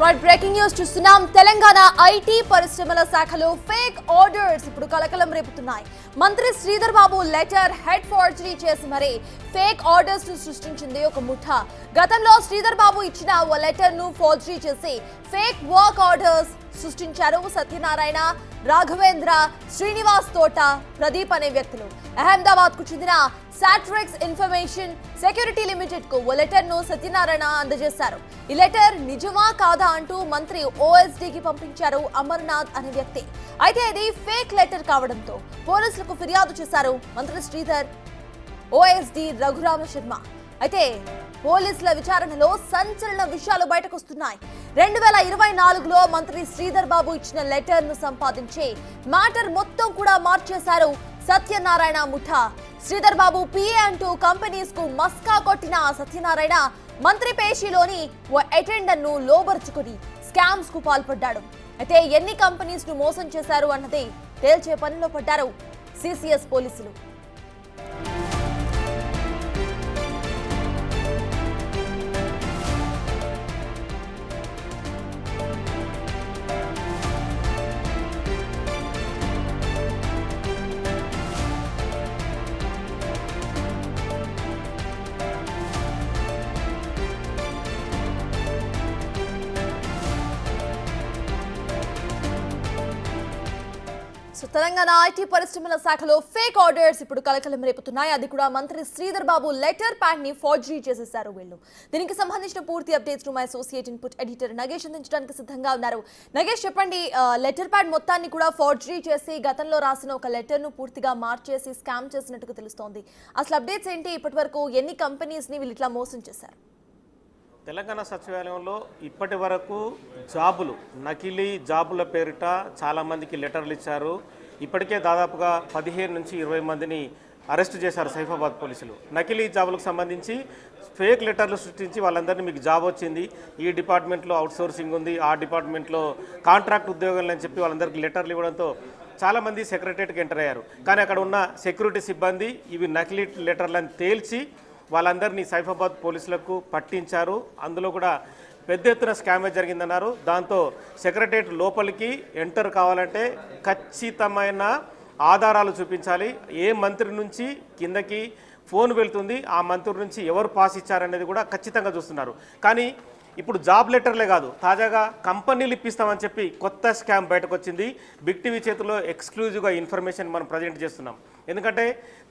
Breaking news చూస్తున్నాం. Telangana IT పరిశ్రమల శాఖలో ఫేక్ ఆర్డర్స్ ఇప్పుడు కలకలం రేపుతున్నాయి. మంత్రి Sridhar Babu letter head forgery చేసి మరీ ఫేక్ ఆర్డర్స్ ను సృష్టించింది ఒక ముఠా. గతంలో శ్రీధర్ బాబు ఇచ్చిన ఓ లెటర్ ను ఫోర్జరీ చేసి ఫేక్ వర్క్ ఆర్డర్స్ సృష్టించారు సత్యనారాయణ, రాఘవేంద్ర, శ్రీనివాస్ తోట, ప్రదీప్ అనే వ్యక్తులు. అహ్మదాబాద్ కు చెందిన సాట్రిక్స్ ఇన్ఫర్మేషన్ సెక్యూరిటీ లిమిటెడ్ కు ఓ లెటర్ ను సత్యనారాయణ అందజేశారు. ఈ లెటర్ నిజమా కాదా అంటూ మంత్రి ఓఎస్డీకి పంపించారు అమర్నాథ్ అనే వ్యక్తి. అయితే ఇది ఫేక్ లెటర్ కావడంతో పోలీసులకు ఫిర్యాదు చేశారు మంత్రి శ్రీధర్, ఓఎస్డీ రఘురామ శర్మ. అయితే పోలీసుల విచారణలో సంచలన విషయాలు బయటకొస్తున్నాయి. 2024లో మంత్రి శ్రీధర్ బాబు ఇచ్చిన లెటర్ ను సంపాదించి మ్యాటర్ మొత్తం కూడా మార్చేశారు సత్యనారాయణ ముఠా. శ్రీధర్ బాబు పిఏ అంటూ కంపెనీస్ కు మస్కా కొట్టిన సత్యనారాయణ మంత్రి పేషీలోని ఓ అటెండర్ ను లోబర్చుకుని స్కామ్స్ కు పాల్పడ్డాడు. అయితే ఎన్ని కంపెనీస్ ను మోసం చేశారు అన్నది తేల్చే పనిలో పడ్డారు సిసిఎస్ పోలీసులు. తెలంగాణ ఐటీ పరిశ్రమల శాఖలో ఫేక్ ఆర్డర్స్ ఇప్పుడు కలకలం రేపుతున్నాయి. అది కూడా మంత్రి శ్రీధర్ బాబు లెటర్ ప్యాడ్ ని ఫోర్జరీ చేసేశారు వీళ్ళు. దీనికి సంబంధించిన పూర్తి updates my associate input editor Nagesh అందించడానికి సిద్ధంగా ఉన్నారు. నగేష్, చెప్పండి, లెటర్ ప్యాడ్ మొత్తాన్ని కూడా ఫోర్జరీ చేసి గతంలో రాసిన ఒక లెటర్ ను పూర్తిగా మార్చేసి స్కామ్ చేసినట్టుగా తెలుస్తోంది. అసలు అప్డేట్స్ ఏంటి? ఇప్పటి వరకు ఎన్ని కంపెనీస్ ని వీళ్ళు ఇట్లా మోసం చేశారు? తెలంగాణ సచివాలయంలో ఇప్పటి వరకు జాబులు, నకిలీ జాబుల పేరిట చాలామందికి లెటర్లు ఇచ్చారు. ఇప్పటికే దాదాపుగా 15 నుంచి 20 మందిని అరెస్ట్ చేశారు సైఫాబాద్ పోలీసులు. నకిలీ జాబులకు సంబంధించి ఫేక్ లెటర్లు సృష్టించి వాళ్ళందరినీ మీకు జాబ్ వచ్చింది, ఈ డిపార్ట్మెంట్లో అవుట్సోర్సింగ్ ఉంది, ఆ డిపార్ట్మెంట్లో కాంట్రాక్ట్ ఉద్యోగాలు అని చెప్పి వాళ్ళందరికీ లెటర్లు ఇవ్వడంతో చాలామంది సెక్రటరియట్కి ఎంటర్ అయ్యారు. కానీ అక్కడ ఉన్న సెక్యూరిటీ సిబ్బంది ఇవి నకిలీ లెటర్లను తేల్చి వాళ్ళందరినీ సైఫాబాద్ పోలీసులకు పట్టించారు. అందులో కూడా పెద్ద ఎత్తున స్కామే జరిగిందన్నారు. దాంతో సెక్రటరియట్ లోపలికి ఎంటర్ కావాలంటే ఖచ్చితమైన ఆధారాలు చూపించాలి. ఏ మంత్రి నుంచి కిందకి ఫోన్ వెళ్తుంది, ఆ మంత్రి నుంచి ఎవరు పాస్ ఇచ్చారనేది కూడా ఖచ్చితంగా చూస్తున్నారు. కానీ ఇప్పుడు జాబ్ లెటర్లే కాదు, తాజాగా కంపెనీలు ఇప్పిస్తామని చెప్పి కొత్త స్కామ్ బయటకు వచ్చింది. బిగ్ టీవీ చేతిలో ఎక్స్క్లూజివ్గా ఇన్ఫర్మేషన్ మనం ప్రజెంట్ చేస్తున్నాం. ఎందుకంటే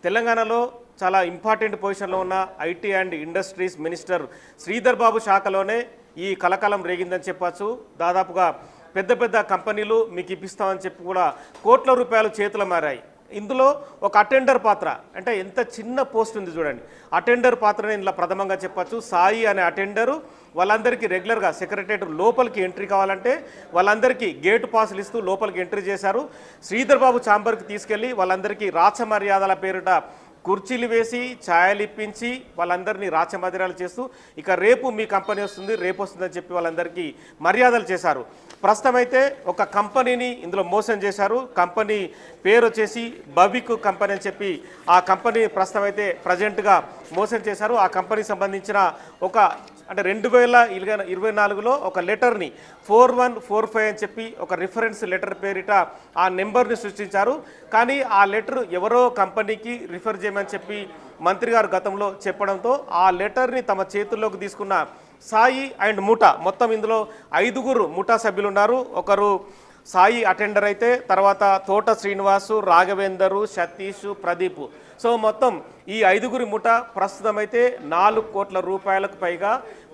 తెలంగాణలో చాలా ఇంపార్టెంట్ పొజిషన్లో ఉన్న IT and industries minister Sridhar Babu శాఖలోనే ఈ కలకాలం రేగిందని చెప్పచ్చు. దాదాపుగా పెద్ద పెద్ద కంపెనీలు మీకు ఇప్పిస్తామని చెప్పి కూడా కోట్ల రూపాయలు చేతులు మారాయి. ఇందులో ఒక అటెండర్ పాత్ర, అంటే ఎంత చిన్న పోస్ట్ ఉంది చూడండి, అటెండర్ పాత్రనే ఇందులో ప్రథమంగా చెప్పచ్చు. సాయి అనే అటెండరు వాళ్ళందరికీ రెగ్యులర్గా సెక్రటరియట్ లోపలికి ఎంట్రీ కావాలంటే వాళ్ళందరికీ గేటు పాసులు ఇస్తూ లోపలికి ఎంట్రీ చేశారు. శ్రీధర్ బాబు ఛాంబర్కి తీసుకెళ్ళి వాళ్ళందరికీ రాచ మర్యాదల పేరిట కుర్చీలు వేసి ఛాయలు ఇప్పించి వాళ్ళందరినీ రాచమర్యాదలు చేస్తూ ఇక రేపు మీ కంపెనీ వస్తుంది, రేపు వస్తుందని చెప్పి వాళ్ళందరికీ మర్యాదలు చేశారు. ప్రస్తుతం అయితే ఒక కంపెనీని ఇందులో మోసం చేశారు. కంపెనీ పేరు వచ్చేసి భవిక్ కంపెనీ అని చెప్పి ఆ కంపెనీ ప్రస్తుతం అయితే ప్రజెంట్గా మోసం చేశారు. ఆ కంపెనీకి సంబంధించిన ఒక అంటే 2024లో ఒక లెటర్ని 4145 అని చెప్పి ఒక రిఫరెన్స్ లెటర్ పేరిట ఆ నెంబర్ని సృష్టించారు. కానీ ఆ లెటర్ ఎవరో కంపెనీకి రిఫర్ చేయమని చెప్పి మంత్రి గారు గతంలో చెప్పడంతో ఆ లెటర్ని తమ చేతుల్లోకి తీసుకున్న సాయి అండ్ ముఠా, మొత్తం ఇందులో 5 ముఠా సభ్యులు ఉన్నారు. ఒకరు సాయి అటెండర్ అయితే, తర్వాత తోట శ్రీనివాసు, రాఘవేందరు, సతీష్, ప్రదీప్. సో మొత్తం ఈ 5 ముఠా ప్రస్తుతం అయితే 4 కోట్ల రూపాయలకు పైగా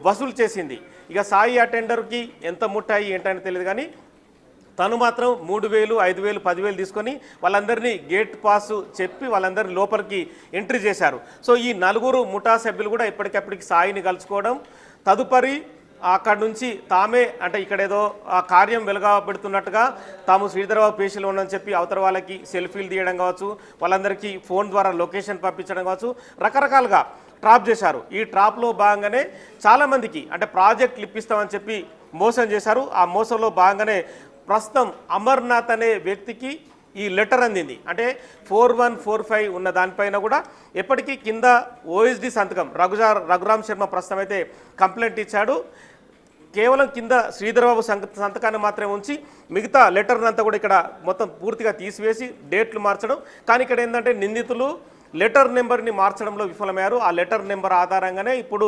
వసూలు చేసింది. ఇక సాయి అటెండర్కి ఎంత ముట్టాయి ఏంటని తెలియదు, కానీ తను మాత్రం 3,000, 5,000, 10,000 తీసుకొని వాళ్ళందరినీ గేట్ పాసు చెప్పి వాళ్ళందరినీ లోపలికి ఎంట్రీ చేశారు. సో ఈ 4 ముఠా సభ్యులు కూడా ఎప్పటికప్పటికి సాయిని కలుసుకోవడం, తదుపరి అక్కడి నుంచి తామే అంటే ఇక్కడ ఏదో ఆ కార్యం వెలుగబెడుతున్నట్టుగా తాము శ్రీధర్బాబు పేషీలో ఉండని చెప్పి అవతల వాళ్ళకి సెల్ఫీలు తీయడం కావచ్చు, వాళ్ళందరికీ ఫోన్ ద్వారా లొకేషన్ పంపించడం కావచ్చు, రకరకాలుగా ట్రాప్ చేశారు. ఈ ట్రాప్లో భాగంగానే చాలామందికి అంటే ప్రాజెక్టులు ఇప్పిస్తామని చెప్పి మోసం చేశారు. ఆ మోసంలో భాగంగానే ప్రస్తుతం అమర్నాథ్ అనే వ్యక్తికి ఈ లెటర్ అందింది. అంటే 4145 ఉన్న దానిపైన కూడా ఎప్పటికీ కింద ఓఎస్డి సంతకం రఘురామ్ శర్మ ప్రస్తుతం అయితే కంప్లైంట్ ఇచ్చాడు. కేవలం కింద శ్రీధర్ బాబు సంతకాన్ని మాత్రమే ఉంచి మిగతా లెటర్ని అంతా కూడా ఇక్కడ మొత్తం పూర్తిగా తీసివేసి డేట్లు మార్చడం. కానీ ఇక్కడ ఏంటంటే నిందితులు లెటర్ నెంబర్ని మార్చడంలో విఫలమయ్యారు. ఆ లెటర్ నెంబర్ ఆధారంగానే ఇప్పుడు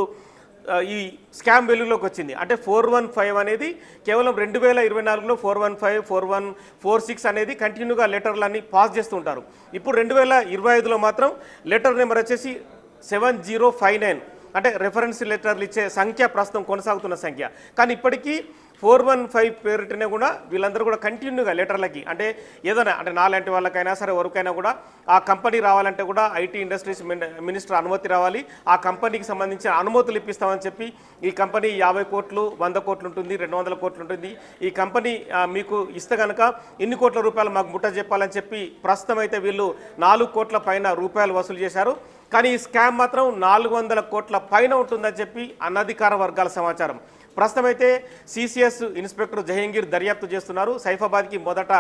ఈ స్కామ్ వెలుగులోకి వచ్చింది. అంటే 415 అనేది కేవలం 2024లో 415, 41, 46 అనేది కంటిన్యూగా లెటర్లన్నీ పాస్ చేస్తుంటారు. ఇప్పుడు 2025లో మాత్రం లెటర్ నెంబర్ వచ్చేసి 7059, అంటే రెఫరెన్స్ లెటర్లు ఇచ్చే సంఖ్య ప్రస్తుతం కొనసాగుతున్న సంఖ్య. కానీ ఇప్పటికీ 415 పేరిటనే కూడా వీళ్ళందరూ కూడా కంటిన్యూగా లెటర్లకి, అంటే ఏదైనా అంటే నాలాంటి వాళ్ళకైనా సరే ఎవరికైనా కూడా ఆ కంపెనీ రావాలంటే కూడా ఐటీ ఇండస్ట్రీస్ మినిస్టర్ అనుమతి రావాలి. ఆ కంపెనీకి సంబంధించిన అనుమతులు ఇప్పిస్తామని చెప్పి ఈ కంపెనీ 50 కోట్లు 100 కోట్లు ఉంటుంది, 200 కోట్లు ఉంటుంది, ఈ కంపెనీ మీకు ఇస్తే కనుక ఇన్ని కోట్ల రూపాయలు మాకు ముట్ట చెప్పాలని చెప్పి ప్రస్తుతం అయితే వీళ్ళు 4 కోట్ల పైన రూపాయలు వసూలు చేశారు. కానీ ఈ స్కామ్ మాత్రం 400 కోట్ల పైన ఉంటుందని చెప్పి అనధికార వర్గాల సమాచారం. ప్రస్తుతం అయితే సిసిఎస్ ఇన్స్పెక్టర్ జహంగీర్ దర్యాప్తు చేస్తున్నారు. సైఫాబాద్కి మొదట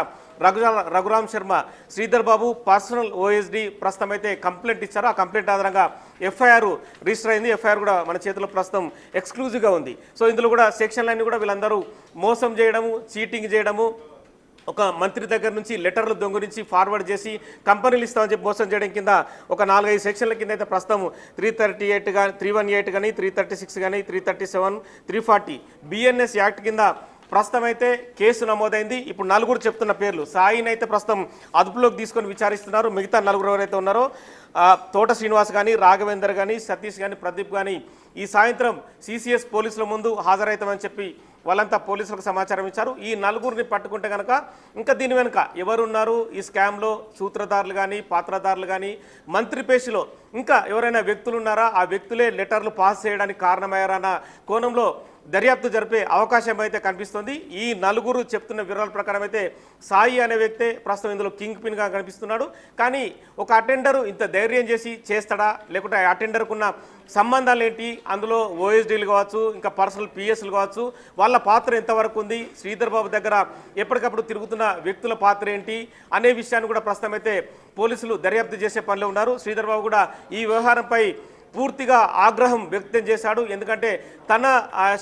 రఘురామ్ శర్మ శ్రీధర్ బాబు పర్సనల్ ఓఎస్డి ప్రస్తుతం అయితే కంప్లైంట్ ఇచ్చారు. ఆ కంప్లైంట్ ఆధారంగా ఎఫ్ఐఆర్ రిజిస్టర్ అయింది. ఎఫ్ఐఆర్ కూడా మన చేతిలో ప్రస్తుతం ఎక్స్క్లూజివ్గా ఉంది. సో ఇందులో కూడా సెక్షన్లన్నీ కూడా వీళ్ళందరూ మోసం చేయడము, చీటింగ్ చేయడము, ఒక మంత్రి దగ్గర నుంచి లెటర్లు దొంగరించి ఫార్వర్డ్ చేసి కంపెనీలు ఇస్తామని చెప్పి మోసం చేయడం కింద ఒక 4-5 సెక్షన్ల కింద అయితే ప్రస్తుతం 338 కానీ 318 కానీ 336 కానీ 337, 340 బిఎన్ఎస్ యాక్ట్ కింద ప్రస్తుతం అయితే కేసు నమోదైంది. ఇప్పుడు 4 చెప్తున్న పేర్లు. సాయిని అయితే ప్రస్తుతం అదుపులోకి తీసుకొని విచారిస్తున్నారు. మిగతా 4 ఎవరైతే ఉన్నారో తోట శ్రీనివాస్ కానీ, రాఘవేందర్ కానీ, సతీష్ కానీ, ప్రదీప్ కానీ ఈ సాయంత్రం సిసిఎస్ పోలీసుల ముందు హాజరవుతామని చెప్పి వాళ్ళంతా పోలీసులకు సమాచారం ఇచ్చారు. ఈ 4 పట్టుకుంటే కనుక ఇంకా దీని వెనుక ఎవరున్నారు, ఈ స్కామ్లో సూత్రధారులు కానీ, పాత్రధారులు కానీ, మంత్రి పేషిలో ఇంకా ఎవరైనా వ్యక్తులు ఉన్నారా, ఆ వ్యక్తులే లెటర్లు పాస్ చేయడానికి కారణమయ్యారన్న కోణంలో దర్యాప్తు జరిపే అవకాశం అయితే కనిపిస్తుంది. ఈ 4 చెప్తున్న వివరాల ప్రకారం అయితే సాయి అనే వ్యక్తే ప్రస్తుతం ఇందులో కింగ్ పిన్గా కనిపిస్తున్నాడు. కానీ ఒక అటెండరు ఇంత ధైర్యం చేసి చేస్తాడా, లేకుంటే అటెండర్కు ఉన్న సంబంధాలు ఏంటి, అందులో ఓఎస్డీలు కావచ్చు, ఇంకా పర్సనల్ పిఎస్లు కావచ్చు, వాళ్ళ పాత్ర ఎంతవరకు ఉంది, శ్రీధర్ బాబు దగ్గర ఎప్పటికప్పుడు తిరుగుతున్న వ్యక్తుల పాత్ర ఏంటి అనే విషయాన్ని కూడా ప్రస్తుతం అయితే పోలీసులు దర్యాప్తు చేసే పనిలో ఉన్నారు. శ్రీధర్ బాబు కూడా ఈ వ్యవహారంపై పూర్తిగా ఆగ్రహం వ్యక్తం చేశాడు. ఎందుకంటే తన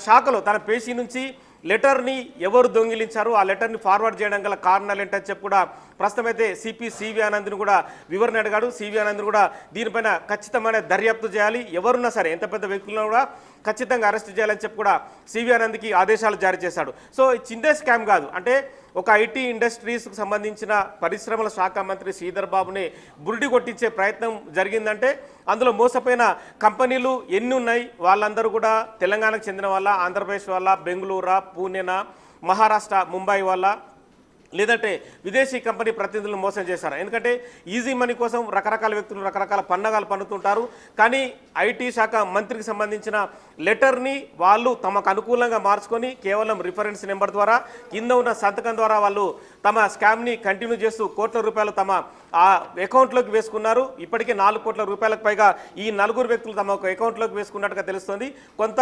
శాఖలో తన పేషీ నుంచి లెటర్ని ఎవరు దొంగిలించారు, ఆ లెటర్ని ఫార్వర్డ్ చేయడం గల కారణాలు ఏంటని చెప్పి కూడా ప్రస్తుతం అయితే సిపి సివి ఆనంద్ని కూడా వివరణ అడిగాడు. సివి ఆనంద్ కూడా దీనిపైన ఖచ్చితమైన దర్యాప్తు చేయాలి, ఎవరున్నా సరే ఎంత పెద్ద వ్యక్తులను కూడా ఖచ్చితంగా అరెస్ట్ చేయాలని చెప్పి కూడా సివి ఆనంద్కి ఆదేశాలు జారీ చేశాడు. సో చిన్న స్కామ్ కాదు, అంటే ఒక ఐటీ ఇండస్ట్రీస్కి సంబంధించిన పరిశ్రమల శాఖ మంత్రి శ్రీధర్ బాబుని బురిడి కొట్టించే ప్రయత్నం జరిగిందంటే అందులో మోసపోయిన కంపెనీలు ఎన్ని ఉన్నాయి, వాళ్ళందరూ కూడా తెలంగాణకు చెందిన వాళ్ళ, ఆంధ్రప్రదేశ్ వాళ్ళ, బెంగళూరా, పూణేనా, మహారాష్ట్ర, ముంబై వాళ్ళ, లేదంటే విదేశీ కంపెనీ ప్రతినిధులను మోసం చేశారు. ఎందుకంటే ఈజీ మనీ కోసం రకరకాల వ్యక్తులు రకరకాల పన్నగాలు పన్నుతుంటారు. కానీ ఐటీ శాఖ మంత్రికి సంబంధించిన లెటర్ని వాళ్ళు తమకు అనుకూలంగా మార్చుకొని కేవలం రిఫరెన్స్ నెంబర్ ద్వారా కింద ఉన్న సంతకం ద్వారా వాళ్ళు తమ స్కామ్ని కంటిన్యూ చేస్తూ కోట్ల రూపాయలు తమ ఆ అకౌంట్లోకి వేసుకున్నారు. ఇప్పటికే 4 కోట్ల రూపాయలకు పైగా ఈ 4 వ్యక్తులు తమ ఒక అకౌంట్లోకి వేసుకున్నట్టుగా తెలుస్తుంది. కొంత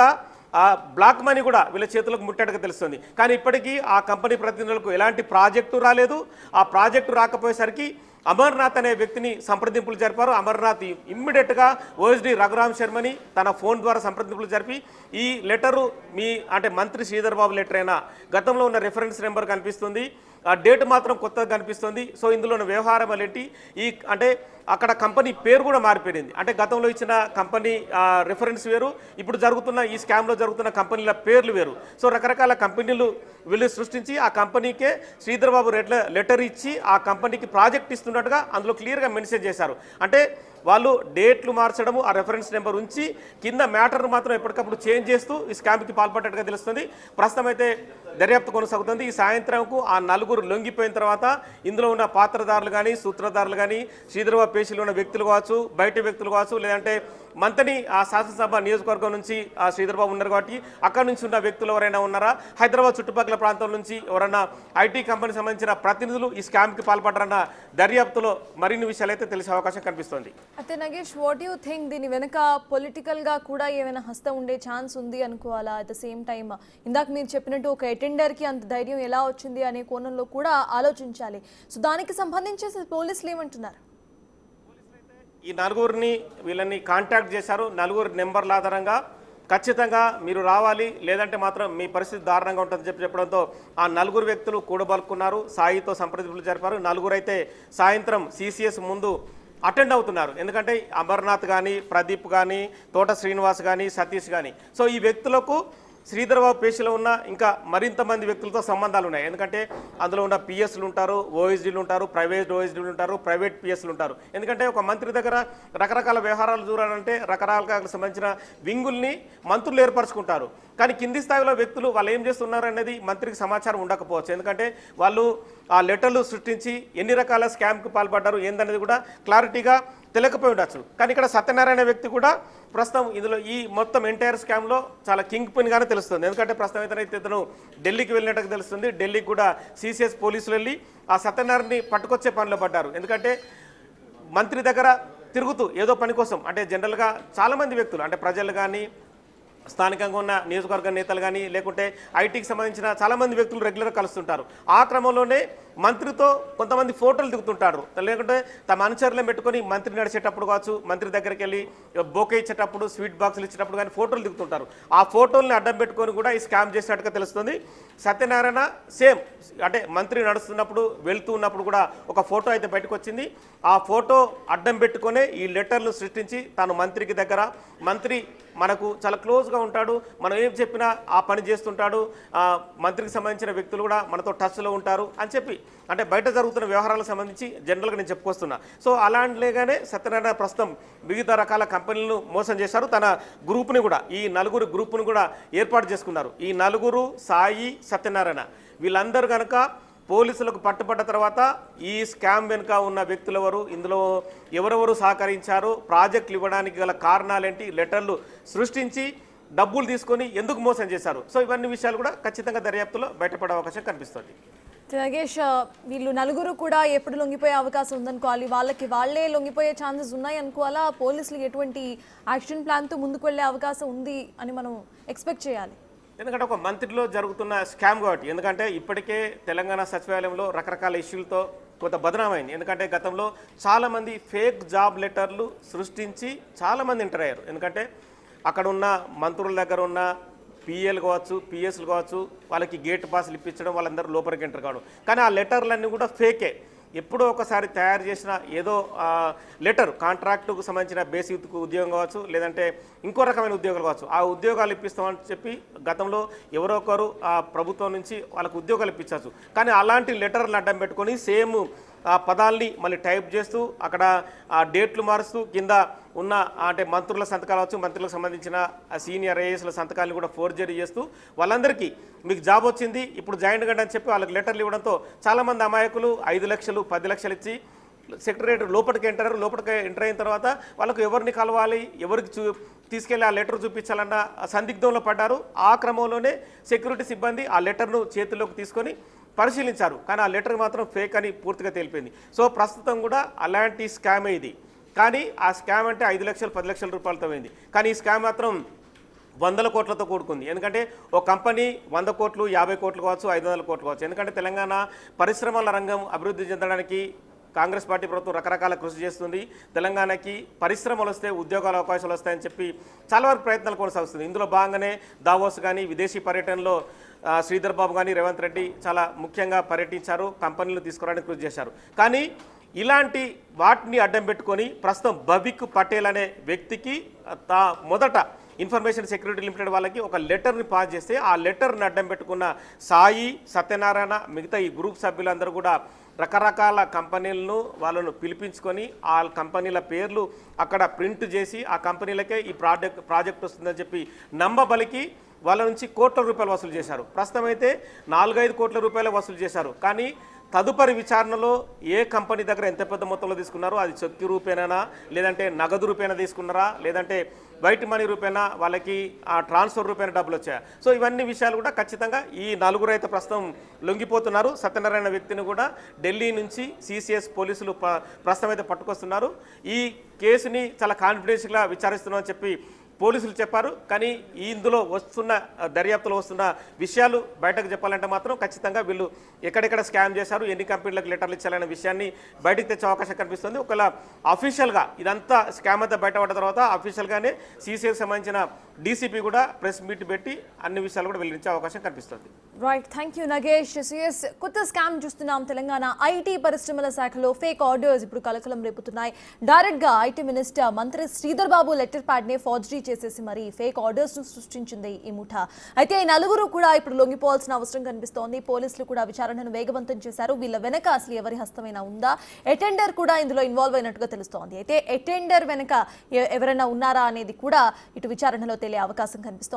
బ్లాక్ మనీ కూడా వీళ్ళ చేతులకు ముట్టేట్టుగా తెలుస్తుంది. కానీ ఇప్పటికీ ఆ కంపెనీ ప్రతినిధులకు ఎలాంటి ప్రాజెక్టు రాలేదు. ఆ ప్రాజెక్టు రాకపోయేసరికి అమర్నాథ్ అనే వ్యక్తిని సంప్రదింపులు జరిపారు. అమర్నాథ్ ఇమ్మీడియట్గా ఓఎస్డి రఘురామ్ శర్మని తన ఫోన్ ద్వారా సంప్రదింపులు జరిపి ఈ లెటరు మీ అంటే మంత్రి శ్రీధర్ బాబు లెటర్ అయినా గతంలో ఉన్న రెఫరెన్స్ నెంబర్ కనిపిస్తుంది, ఆ డేట్ మాత్రం కొత్తగా కనిపిస్తుంది. సో ఇందులో ఉన్న వ్యవహారం ఏంటి, ఈ అంటే అక్కడ కంపెనీ పేరు కూడా మారిపోయింది. అంటే గతంలో ఇచ్చిన కంపెనీ రిఫరెన్స్ వేరు, ఇప్పుడు జరుగుతున్న ఈ స్కామ్లో జరుగుతున్న కంపెనీల పేర్లు వేరు. సో రకరకాల కంపెనీలు వీళ్ళు సృష్టించి ఆ కంపెనీకే శ్రీధర్ బాబు లెటర్ ఇచ్చి ఆ కంపెనీకి ప్రాజెక్ట్ ఇస్తున్నట్టుగా అందులో క్లియర్గా మెన్షన్ చేశారు. అంటే వాళ్ళు డేట్లు మార్చడము, ఆ రెఫరెన్స్ నెంబర్ ఉంచి కింద మ్యాటర్ను మాత్రం ఎప్పటికప్పుడు చేంజ్ చేస్తూ ఈ స్కామ్కి పాల్పడ్డట్టుగా తెలుస్తుంది. ప్రస్తుతం అయితే దర్యాప్తు కొనసాగుతుంది. ఈ సాయంత్రంకు ఆ 4 లొంగిపోయిన తర్వాత ఇందులో ఉన్న పాత్రదారులు కానీ, సూత్రధారులు కానీ, శ్రీధర్ బాబు పేషీలో ఉన్న వ్యక్తులు కావచ్చు, బయట వ్యక్తులు కావచ్చు, లేదంటే మంతని ఆ శాసనసభ నియోజకవర్గం నుంచి ఆ శ్రీధర్ బాబు ఉన్నారు కాబట్టి అక్కడి నుంచి ఉన్న వ్యక్తులు ఎవరైనా ఉన్నారా, హైదరాబాద్ చుట్టుపక్కల ప్రాంతం నుంచి ఎవరైనా ఐటీ కంపెనీకి సంబంధించిన ప్రతినిధులు ఈ స్కామ్కి పాల్పడ్డారన్న దర్యాప్తులో మరిన్ని విషయాలు అయితే తెలిసే అవకాశం కనిపిస్తుంది. అయితే నగేష్, వాట్ యూ థింక్, దీని వెనుక పొలిటికల్గా కూడా ఏమైనా హస్తం ఉండే ఛాన్స్ ఉంది అనుకోవాలా? అట్ ద సేమ్ టైమ్ ఇందాక మీరు చెప్పినట్టు ఒక అటెండర్కి అంత ధైర్యం ఎలా వచ్చింది అనే కోణంలో కూడా ఆలోచించాలి. సో దానికి సంబంధించి పోలీసులు ఏమంటున్నారు? ఈ 4 వీళ్ళని కాంటాక్ట్ చేశారు. 4 నెంబర్ల ఆధారంగా ఖచ్చితంగా మీరు రావాలి, లేదంటే మాత్రం మీ పరిస్థితి దారుణంగా ఉంటుందని చెప్పడంతో ఆ నలుగురు వ్యక్తులు కూడబలుకున్నారు. సాయితో సంప్రదింపులు జరిపారు. నలుగురు అయితే సాయంత్రం సిసిఎస్ ముందు అటెండ్ అవుతున్నారు. ఎందుకంటే అమర్నాథ్ కానీ, ప్రదీప్ కానీ, తోట శ్రీనివాస్ కానీ, సతీష్ కానీ, సో ఈ వ్యక్తులకు శ్రీధర్ బాబు పేషీలో ఉన్న ఇంకా మరింత మంది వ్యక్తులతో సంబంధాలు ఉన్నాయి. ఎందుకంటే అందులో ఉన్న పిఎస్లు ఉంటారు, ఓఎస్డీలు ఉంటారు, ప్రైవేట్ ఓఎస్డీలు ఉంటారు, ప్రైవేట్ పిఎస్లు ఉంటారు. ఎందుకంటే ఒక మంత్రి దగ్గర రకరకాల వ్యవహారాలు చూడాలంటే రకరకాలకు సంబంధించిన వింగుల్ని మంత్రులు ఏర్పరచుకుంటారు. కానీ కింది స్థాయిలో వ్యక్తులు వాళ్ళు ఏం చేస్తున్నారు అనేది మంత్రికి సమాచారం ఉండకపోవచ్చు. ఎందుకంటే వాళ్ళు ఆ లెటర్లు సృష్టించి ఎన్ని రకాల స్కామ్కి పాల్పడ్డారు ఏందనేది కూడా క్లారిటీగా తెలియకపోయి ఉండొచ్చు. కానీ ఇక్కడ సత్యనారాయణ వ్యక్తి కూడా ప్రస్తుతం ఇందులో ఈ మొత్తం ఎంటైర్ స్కామ్లో చాలా కింగ్ పిన్గానే తెలుస్తుంది. ఎందుకంటే ప్రస్తుతం అయితే ఇతను ఢిల్లీకి వెళ్ళినట్టుగా తెలుస్తుంది. ఢిల్లీకి కూడా సిసిఎస్ పోలీసులు వెళ్ళి ఆ సత్యనారాయణని పట్టుకొచ్చే పనిలో పడ్డారు. ఎందుకంటే మంత్రి దగ్గర తిరుగుతూ ఏదో పని కోసం, అంటే జనరల్గా చాలామంది వ్యక్తులు అంటే ప్రజలు కానీ, స్థానికంగా ఉన్న నియోజకవర్గ నేతలు కానీ, లేకుంటే ఐటీకి సంబంధించిన చాలామంది వ్యక్తులు రెగ్యులర్గా కలుస్తుంటారు. ఆ క్రమంలోనే మంత్రితో కొంతమంది ఫోటోలు దిగుతుంటారు. లేకుంటే తమ అనుచరులను పెట్టుకొని మంత్రి నడిచేటప్పుడు కావచ్చు, మంత్రి దగ్గరికి వెళ్ళి బోకే ఇచ్చేటప్పుడు, స్వీట్ బాక్సులు ఇచ్చేటప్పుడు కానీ ఫోటోలు దిగుతుంటారు. ఆ ఫోటోల్ని అడ్డం పెట్టుకొని కూడా ఈ స్కామ్ చేసినట్టుగా తెలుస్తుంది. సత్యనారాయణ సేమ్ అంటే మంత్రి నడుస్తున్నప్పుడు వెళ్తూ ఉన్నప్పుడు కూడా ఒక ఫోటో అయితే బయటకు వచ్చింది. ఆ ఫోటో అడ్డం పెట్టుకునే ఈ లెటర్లు సృష్టించి తాను మంత్రికి దగ్గర, మంత్రి మనకు చాలా క్లోజ్గా ఉంటాడు, మనం ఏం చెప్పినా ఆ పని చేస్తుంటాడు, మంత్రికి సంబంధించిన వ్యక్తులు కూడా మనతో టచ్లో ఉంటారు అని చెప్పి, అంటే బయట జరుగుతున్న వ్యవహారాలకు సంబంధించి జనరల్గా నేను చెప్పుకొస్తున్నా. సో అలాంటిగానే సత్యనారాయణ ప్రస్తుతం వివిధ రకాల కంపెనీలను మోసం చేశారు. తన గ్రూప్ని కూడా, ఈ నలుగురు గ్రూప్ను కూడా ఏర్పాటు చేసుకున్నారు. ఈ నలుగురు సాయి, సత్యనారాయణ వీళ్ళందరూ కనుక పోలీసులకు పట్టుబడ్డ తర్వాత ఈ స్కామ్ వెనుక ఉన్న వ్యక్తులు ఎవరు, ఇందులో ఎవరెవరు సహకరించారు, ప్రాజెక్టులు ఇవ్వడానికి గల కారణాలేంటి, లెటర్లు సృష్టించి డబ్బులు తీసుకొని ఎందుకు మోసం చేశారు, సో ఇవన్నీ విషయాలు కూడా ఖచ్చితంగా దర్యాప్తులో బయటపడే అవకాశం కనిపిస్తుంది. నాగేష్, వీళ్ళు నలుగురు కూడా ఎప్పుడు లొంగిపోయే అవకాశం ఉందనుకోవాలి, వాళ్ళే లొంగిపోయే ఛాన్సెస్ ఉన్నాయి అనుకోవాలా, పోలీసులు ఎటువంటి యాక్షన్ ప్లాన్తో ముందుకు వెళ్ళే అవకాశం ఉంది అని మనం ఎక్స్పెక్ట్ చేయాలి? ఎందుకంటే ఒక మంత్రిలో జరుగుతున్న స్కామ్ కాబట్టి, ఎందుకంటే ఇప్పటికే తెలంగాణ సచివాలయంలో రకరకాల ఇష్యూలతో కొంత బదనామైంది. ఎందుకంటే గతంలో చాలామంది ఫేక్ జాబ్ లెటర్లు సృష్టించి చాలామంది ఎంటర్ అయ్యారు. ఎందుకంటే అక్కడ ఉన్న మంత్రుల దగ్గర ఉన్న పిఎల్ కావచ్చు, పిఎస్లు కావచ్చు, వాళ్ళకి గేట్ పాసులు ఇప్పించడం, వాళ్ళందరూ లోపలికి ఎంటర్ కావడం. కానీ ఆ లెటర్లన్నీ కూడా ఫేకే. ఎప్పుడో ఒకసారి తయారు చేసిన ఏదో లెటర్, కాంట్రాక్టుకు సంబంధించిన బేసిక్ ఉద్యోగం కావచ్చు, లేదంటే ఇంకో రకమైన ఉద్యోగాలు కావచ్చు, ఆ ఉద్యోగాలు ఇప్పిస్తామని చెప్పి గతంలో ఎవరో ఒకరు ఆ ప్రభుత్వం నుంచి వాళ్ళకు ఉద్యోగాలు ఇప్పించవచ్చు. కానీ అలాంటి లెటర్లు అడ్డం పెట్టుకొని సేమ్ ఆ పదాల్ని మళ్ళీ టైప్ చేస్తూ అక్కడ ఆ డేట్లు మారుస్తూ కింద ఉన్న అంటే మంత్రుల సంతకాలు కావచ్చు, మంత్రులకు సంబంధించిన సీనియర్ ఐఏఎస్ల సంతకాలను కూడా ఫోర్జరీ చేస్తూ వాళ్ళందరికీ మీకు జాబ్ వచ్చింది ఇప్పుడు జాయిన్ కండి అని చెప్పి వాళ్ళకి లెటర్లు ఇవ్వడంతో చాలామంది అమాయకులు 5 లక్షలు 10 లక్షలు ఇచ్చి సెక్రటరేట్ లోపలికి ఎంటర్ అయిన తర్వాత వాళ్ళకు ఎవరిని కలవాలి, ఎవరికి తీసుకెళ్ళి ఆ లెటర్ చూపించాలన్న సందిగ్ధంలో పడ్డారు. ఆ క్రమంలోనే సెక్యూరిటీ సిబ్బంది ఆ లెటర్ను చేతుల్లోకి తీసుకొని పరిశీలించారు. కానీ ఆ లెటర్ మాత్రం ఫేక్ అని పూర్తిగా తేలిపోయింది. సో ప్రస్తుతం కూడా అలాంటి స్కామ్ ఇది. కానీ ఆ స్కామ్ అంటే 5 లక్షలు 10 లక్షల రూపాయలతో అయింది. కానీ ఈ స్కామ్ మాత్రం 100 కోట్లతో కూడుకుంది. ఎందుకంటే ఒక కంపెనీ 100 కోట్లు, 50 కోట్లు కావచ్చు, 500 కోట్లు కావచ్చు. ఎందుకంటే తెలంగాణ పరిశ్రమల రంగం అభివృద్ధి చెందడానికి కాంగ్రెస్ పార్టీ ప్రభుత్వం రకరకాల కృషి చేస్తుంది. తెలంగాణకి పరిశ్రమలు వస్తే ఉద్యోగాల అవకాశాలు వస్తాయని చెప్పి చాలా వరకు ప్రయత్నాలు కొనసాగుతుంది. ఇందులో భాగంగానే దావోస్ కానీ, విదేశీ పర్యటనలో శ్రీధర్ బాబు కానీ, రేవంత్ రెడ్డి చాలా ముఖ్యంగా పర్యటించారు, కంపెనీలు తీసుకురావడానికి కృషి చేశారు. కానీ ఇలాంటి వాటిని అడ్డం పెట్టుకొని ప్రస్తుతం భవిక్ పటేల్ అనే వ్యక్తికి మొదట ఇన్ఫర్మేషన్ సెక్యూరిటీ లిమిటెడ్ వాళ్ళకి ఒక లెటర్ని పాస్ చేస్తే ఆ లెటర్ని అడ్డం పెట్టుకున్న సాయి, సత్యనారాయణ, మిగతా ఈ గ్రూప్ సభ్యులందరూ కూడా రకరకాల కంపెనీలను వాళ్ళను పిలిపించుకొని ఆ కంపెనీల పేర్లు అక్కడ ప్రింట్ చేసి ఆ కంపెనీలకే ఈ ప్రాజెక్ట్ వస్తుందని చెప్పి నమ్మబలికి వాళ్ళ నుంచి కోట్ల రూపాయలు వసూలు చేశారు. ప్రస్తుతం అయితే 4-5 కోట్ల రూపాయలు వసూలు చేశారు. కానీ తదుపరి విచారణలో ఏ కంపెనీ దగ్గర ఎంత పెద్ద మొత్తంలో తీసుకున్నారో, అది చెక్కి రూపేనా, లేదంటే నగదు రూపేనా తీసుకున్నారా, లేదంటే బయట మనీ రూపేనా, వాళ్ళకి ఆ ట్రాన్స్ఫర్ రూపేనా డబ్బులు వచ్చాయా, సో ఇవన్నీ విషయాలు కూడా ఖచ్చితంగా ఈ నలుగురు అయితే ప్రస్తుతం లొంగిపోతున్నారు. సత్యనారాయణ వ్యక్తిని కూడా ఢిల్లీ నుంచి సిసిఎస్ పోలీసులు ప్రస్తుతం అయితే పట్టుకొస్తున్నారు. ఈ కేసుని చాలా కాన్ఫిడెన్షియల్గా విచారిస్తున్నామని చెప్పి పోలీసులు చెప్పారు. కానీ ఇందులో వస్తున్న దర్యాప్తులో వస్తున్న విషయాలు బయటకు చెప్పాలంటే మాత్రం ఖచ్చితంగా వీళ్ళు ఎక్కడెక్కడ స్కామ్ చేశారు, ఎన్ని కంపెనీలకు లెటర్లు ఇచ్చారనే విషయాన్ని బయటకు తెచ్చే అవకాశం కనిపిస్తుంది. ఒకవేళ అఫీషియల్గా ఇదంతా స్కామ్ అంతా బయటపడ్డ తర్వాత అఫీషియల్గానే సీసీఐకి సంబంధించిన డీసీపీ కూడా ప్రెస్ మీట్ పెట్టి అన్ని విషయాలు కూడా వెల్లడించే అవకాశం కనిపిస్తుంది. Right, thank you Nagesh. CS కొత్త స్కామ్ చూస్తున్నాం. తెలంగాణ ఐటీ పరిశ్రమల శాఖలో ఫేక్ ఆర్డర్స్ ఇప్పుడు కలకలం రేపుతున్నాయి. డైరెక్ట్ గా ఐటీ మినిస్టర్ మంత్రి శ్రీధర్ బాబు లెటర్ ప్యాడ్ ని ఫోర్జరీ చేసేసి మరి ఫేక్ ఆర్డర్స్ ను సృష్టించింది ఈ ముఠా. అయితే ఈ నలుగురు కూడా ఇప్పుడు లొంగిపోవాల్సిన అవసరం కనిపిస్తోంది. పోలీసులు కూడా విచారణను వేగవంతం చేశారు. వీళ్ళ వెనక అసలు ఎవరి హస్తమైనా ఉందా? అటెండర్ కూడా ఇందులో ఇన్వాల్వ్ అయినట్టుగా తెలుస్తోంది. అయితే అటెండర్ వెనక ఎవరైనా ఉన్నారా అనేది కూడా ఇటు విచారణలో తెలియ అవకాశం కనిపిస్తోంది.